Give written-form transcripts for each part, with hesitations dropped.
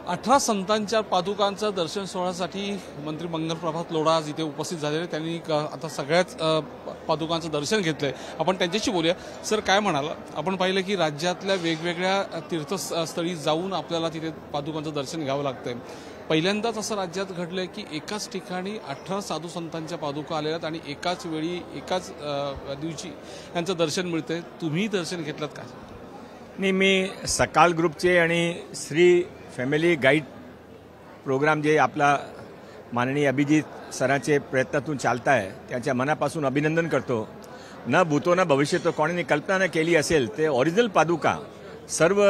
18 संतांच्या पादुकांचं दर्शन सोहळ्यासाठी मंत्री मंगलप्रभात लोढा आज इथे उपस्थित झालेले. त्यांनी आता सगळ्याच पादुकांचं दर्शन घेतलंय. आपण त्यांच्याशी बोलूया. सर, काय म्हणाल? आपण पाहिलं की राज्यातल्या वेगवेगळ्या तीर्थस्थळी जाऊन आपल्याला तिथे पादुकांचं दर्शन घ्यावं लागतंय. पहिल्यांदाच असं राज्यात घडलंय की एकाच ठिकाणी 18 साधू संतांच्या पादुका आलेल्यात आणि एकाच वेळी एकाच दिवशी यांचं दर्शन मिळतंय. तुम्ही दर्शन घेतलं का? नाही, मी सकाल ग्रुपचे आणि श्री फॅमिली गाईड प्रोग्राम जे आपला माननीय अभिजित सरांचे प्रयत्नातून चालत आहे त्याच्या मनापासून अभिनंदन करतो. न भूतो न भविष्यतो कोणी कल्पना न केली असेल ते ओरिजिनल पादुका, सर्व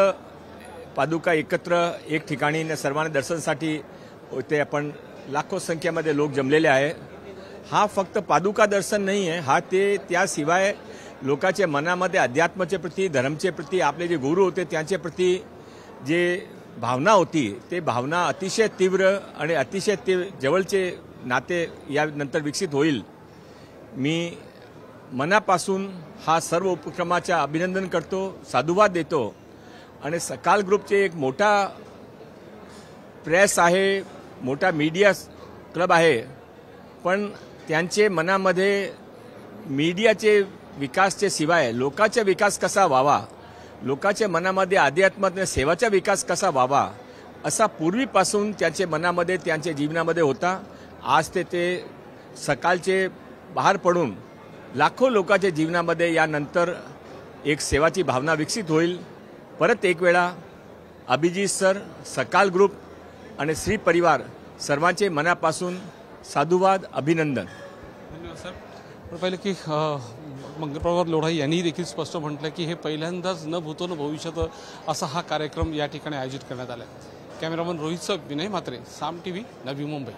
पादुका एकत्र एक ठिकाणी सर्वांना दर्शनासाठी ते आपण लाखो संख्येमध्ये लोक जमलेले आहे. हा फक्त पादुका दर्शन नाही आहे, हा ते त्याशिवाय लोकांच्या मनामध्ये अध्यात्माच्या प्रती, धर्मचे प्रती, आपले जे गुरु होते त्यांच्या प्रती जे भावना होती ते भावना अतिशय तीव्र आणि अतिशय जवळचे नाते यानंतर विकसित होईल. मी मनापासून हा सर्व उपक्रमाचा अभिनंदन करतो, साधुवाद देतो. आणि सकाल ग्रुपचे एक मोठा प्रेस आहे, मोठा मीडिया क्लब आहे, पण त्यांचे मनामध्ये मीडियाचे विकासचे शिवाय लोकांचा विकास कसा व्हावा, लोकांच्या मनामध्ये अध्यात्मात सेवाचा विकास कसा व्हावा असा पूर्वीपासून त्यांच्या मनामध्ये, त्यांच्या जीवनामध्ये होता. आज ते सकाळचे बाहेर पडून लाखो लोकांच्या जीवनामध्ये यानंतर एक सेवाची भावना विकसित होईल. परत एक वेळा अभिजित सर, सकाल ग्रुप आणि श्री परिवार सर्वांचे मनापासून साधुवाद, अभिनंदन. धन्यवाद सर. पाहिलं की मंगलप्रभात लोढा यांनी देखील स्पष्ट म्हटलं की हे पहिल्यांदाच न भूतो न भविष्यात असा हा कार्यक्रम या ठिकाणी आयोजित करण्यात आला. कॅमेरामन रोहितसह विनय म्हात्रे, साम टीव्ही, नवी मुंबई.